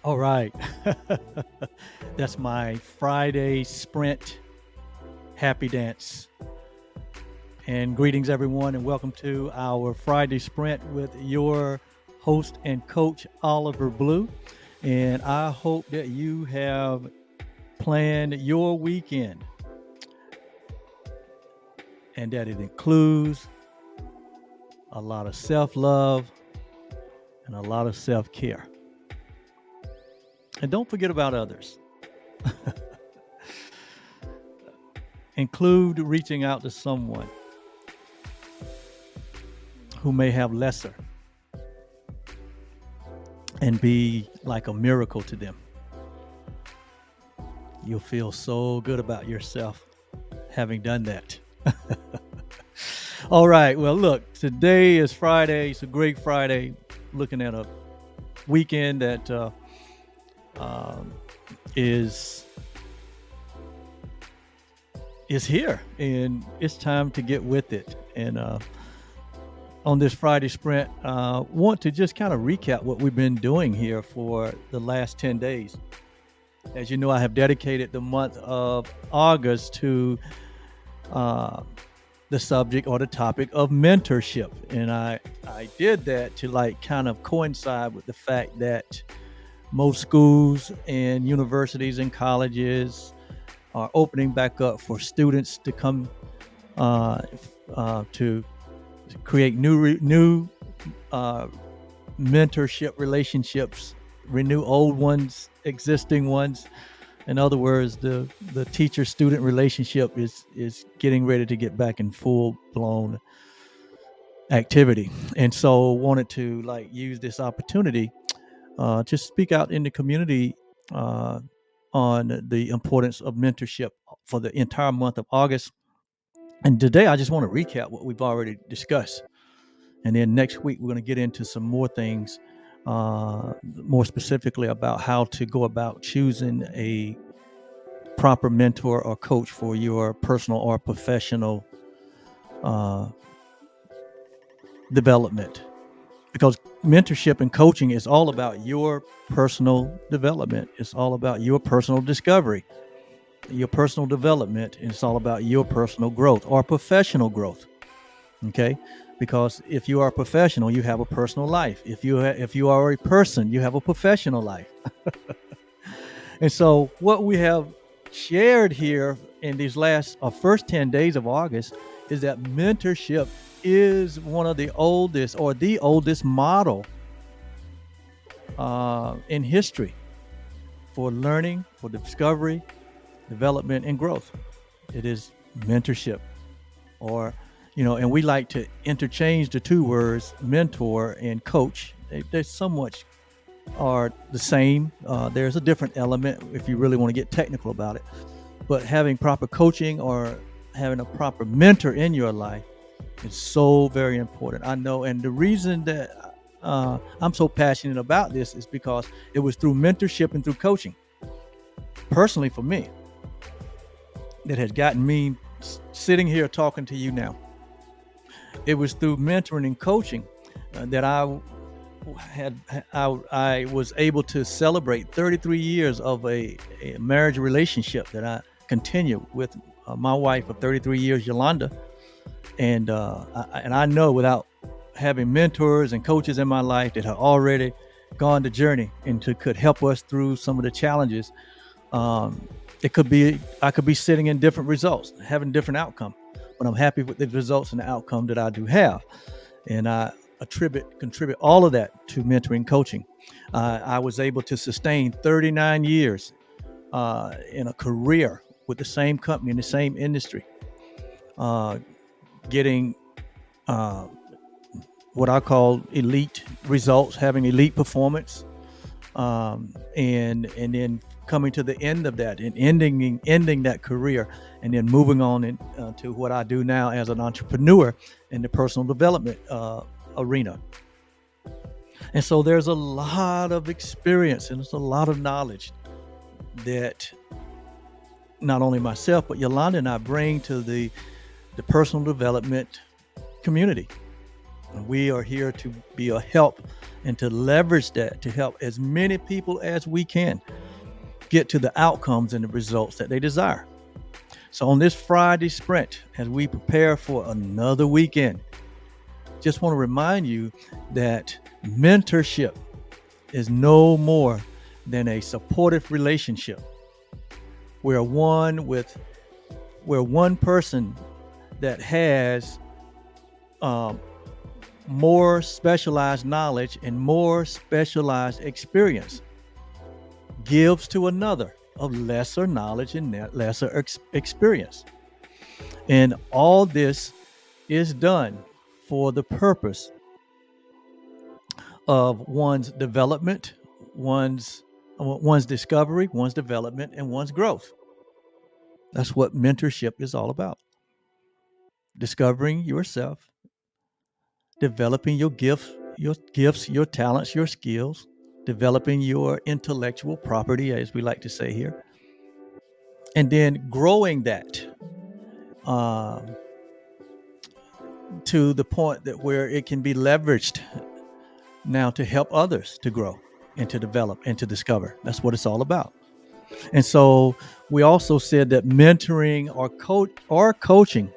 All right. That's my Friday sprint happy dance. And greetings, everyone, and welcome to our Friday sprint with your host and coach, Oliver Blue. And I hope that you have planned your weekend and that it includes a lot of self love and a lot of self care. And don't forget about others. Include reaching out to someone who may have lesser and be like a miracle to them. You'll feel so good about yourself having done that. All right. Well, look, today is Friday. It's a great Friday. Looking at a weekend that um, is here, and it's time to get with it. And on this Friday sprint, want to just kind of recap what we've been doing here for the last 10 days. As you know, I have dedicated the month of August to the subject or the topic of mentorship. And I did that to like kind of coincide with the fact that most schools and universities and colleges are opening back up for students to come to create new mentorship relationships, renew old ones, existing ones. In other words, the teacher-student relationship is getting ready to get back in full-blown activity. And so wanted to like use this opportunity to speak out in the community on the importance of mentorship for the entire month of August. And today I just want to recap what we've already discussed. And then next week, we're going to get into some more things, more specifically about how to go about choosing a proper mentor or coach for your personal or professional uh, development. Because mentorship and coaching is all about your personal development. It's all about your personal discovery, your personal development. And it's all about your personal growth or professional growth. Okay, because if you are a professional, you have a personal life. If you are a person, you have a professional life. And so what we have shared here in these last first 10 days of August is that mentorship is one of the oldest or the oldest model in history for learning, for discovery, development, and growth. It is mentorship, or and we like to interchange the two words mentor and coach. They somewhat are the same. There's a different element if you really want to get technical about it. But having proper coaching or having a proper mentor in your life is so very important. I know, and the reason that I'm so passionate about this is because it was through mentorship and through coaching, personally for me, that has gotten me sitting here talking to you now. It was through mentoring and coaching that I was able to celebrate 33 years of a marriage relationship that I continue with my wife of 33 years, Yolanda. And I know without having mentors and coaches in my life that have already gone the journey and could help us through some of the challenges, I could be sitting in different results, having different outcome. But I'm happy with the results and the outcome that I do have. And I contribute all of that to mentoring coaching. I was able to sustain 39 years in a career with the same company in the same industry, getting what I call elite results, having elite performance, and then coming to the end of that and ending that career, and then moving on to what I do now as an entrepreneur in the personal development arena. And so there's a lot of experience and there's a lot of knowledge that not only myself but Yolanda and I bring to the personal development community. And we are here to be a help and to leverage that to help as many people as we can get to the outcomes and the results that they desire. So on this Friday sprint, as we prepare for another weekend, just want to remind you that mentorship is no more than a supportive relationship where one person that has um, more specialized knowledge and more specialized experience gives to another of lesser knowledge and lesser experience. And all this is done for the purpose of one's development, one's discovery, one's development, and one's growth. That's what mentorship is all about. Discovering yourself, developing your gifts, your talents, your skills, developing your intellectual property, as we like to say here, and then growing that um, to the point that where it can be leveraged now to help others to grow and to develop and to discover. That's what it's all about. And so we also said that mentoring or coaching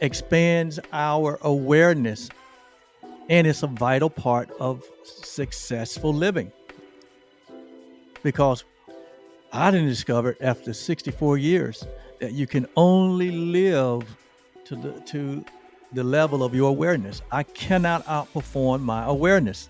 expands our awareness, and it's a vital part of successful living. Because I didn't discover after 64 years that you can only live to the level of your awareness. I cannot outperform my awareness.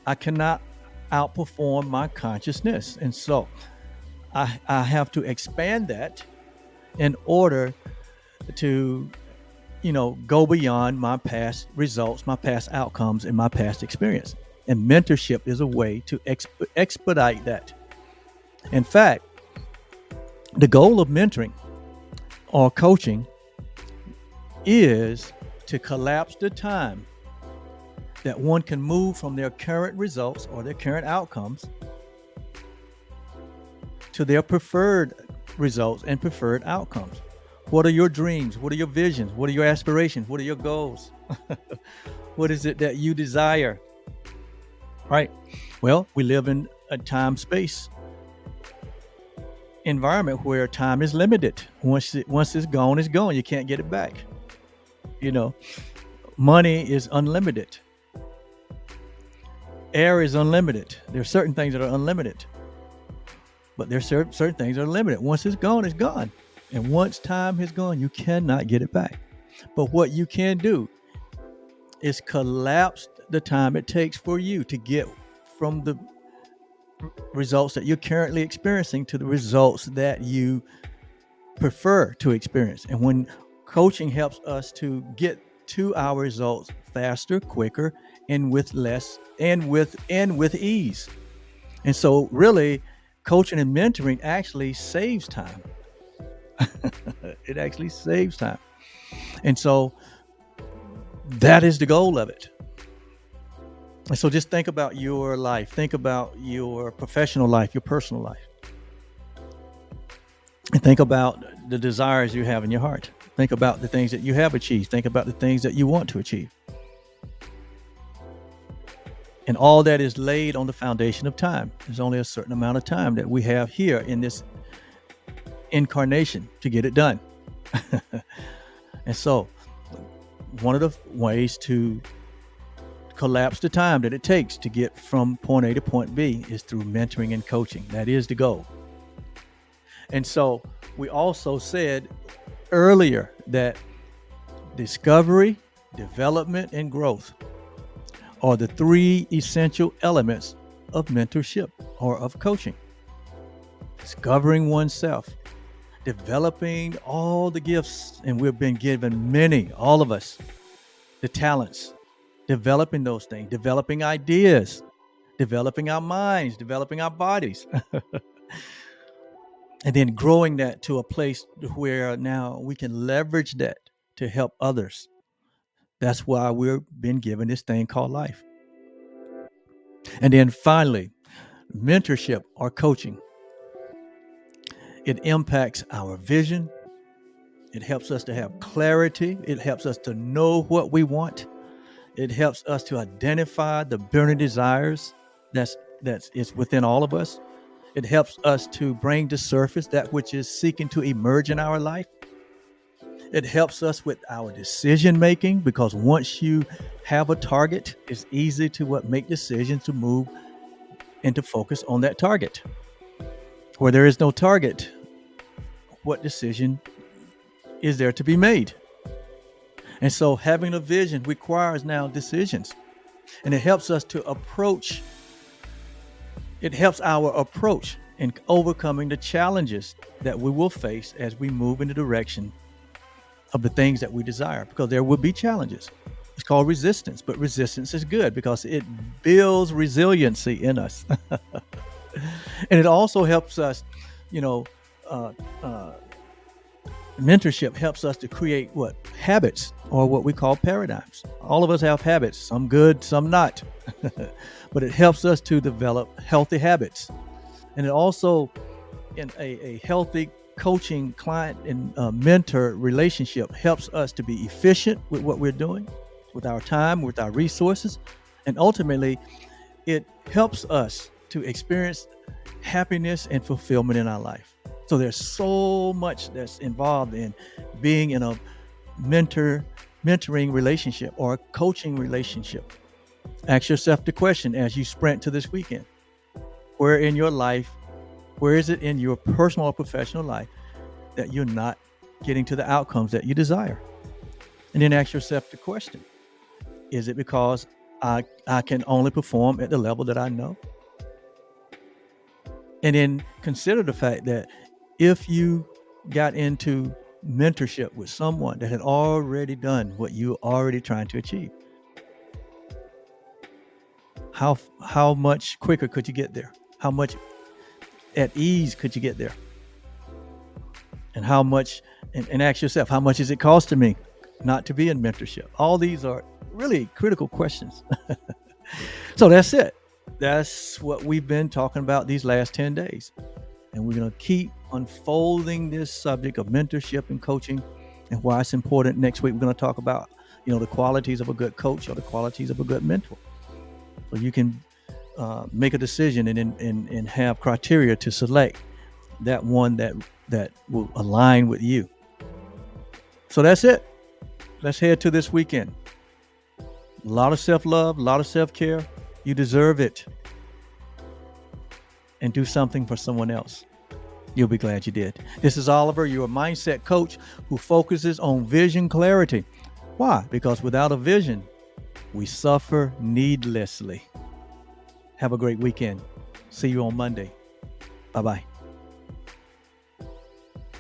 I cannot outperform my consciousness. And so I have to expand that in order to, go beyond my past results, my past outcomes, and my past experience. And mentorship is a way to expedite that. In fact, the goal of mentoring or coaching is to collapse the time that one can move from their current results or their current outcomes to their preferred results and preferred outcomes. What are your dreams? What are your visions? What are your aspirations? What are your goals? What is it that you desire? Right? Well, we live in a time space environment where time is limited. Once it's gone, it's gone. You can't get it back. You know, money is unlimited. Air is unlimited. There are certain things that are unlimited, but there's certain things that are limited. Once it's gone, it's gone. And once time is gone, you cannot get it back. But what you can do is collapse the time it takes for you to get from the results that you're currently experiencing to the results that you prefer to experience. And when coaching helps us to get to our results faster, quicker, and with less and with ease. And so really coaching and mentoring actually saves time. It actually saves time. And so that is the goal of it. And so just think about your life, think about your professional life, your personal life. And think about the desires you have in your heart. Think about the things that you have achieved. Think about the things that you want to achieve. And all that is laid on the foundation of time. There's only a certain amount of time that we have here in this incarnation to get it done. And so one of the ways to collapse the time that it takes to get from point A to point B is through mentoring and coaching. That is the goal. And so we also said earlier that discovery, development, and growth are the three essential elements of mentorship or of coaching. Discovering oneself, developing all the gifts, and we've been given many, all of us, the talents, developing those things, developing ideas, developing our minds, developing our bodies. And then growing that to a place where now we can leverage that to help others. That's why we've been given this thing called life. And then finally, mentorship or coaching. It impacts our vision, It helps us to have clarity. It helps us to know what we want. It helps us to identify the burning desires that's it's within all of us. It helps us to bring to surface that which is seeking to emerge in our life. It helps us with our decision making, because once you have a target, it's easy to make decisions to move into focus on that target. Where there is no target, what decision is there to be made? And so having a vision requires now decisions. And it helps us to approach, it helps our approach in overcoming the challenges that we will face as we move in the direction of the things that we desire, because there will be challenges. It's called resistance, but resistance is good because it builds resiliency in us. And it also helps us, you know, uh, uh, mentorship helps us to create what? Habits, or what we call paradigms. All of us have habits, some good, some not. But it helps us to develop healthy habits. And it also, in a healthy coaching client and mentor relationship, helps us to be efficient with what we're doing, with our time, with our resources. And ultimately, it helps us to experience happiness and fulfillment in our life. So there's so much that's involved in being in a mentoring relationship or a coaching relationship. Ask yourself the question as you sprint to this weekend: where in your life, where is it in your personal or professional life that you're not getting to the outcomes that you desire? And then ask yourself the question: is it because I can only perform at the level that I know? And then consider the fact that if you got into mentorship with someone that had already done what you're already trying to achieve, how much quicker could you get there? How much at ease could you get there? And how much, and ask yourself, how much is it costing me not to be in mentorship? All these are really critical questions. So that's it. That's what we've been talking about these last 10 days. And we're going to keep unfolding this subject of mentorship and coaching and why it's important. Next week, we're going to talk about, the qualities of a good coach or the qualities of a good mentor. So you can make a decision and have criteria to select that one that will align with you. So that's it. Let's head to this weekend. A lot of self-love, a lot of self-care. You deserve it. And do something for someone else. You'll be glad you did. This is Oliver, your mindset coach who focuses on vision clarity. Why? Because without a vision, we suffer needlessly. Have a great weekend. See you on Monday. Bye-bye.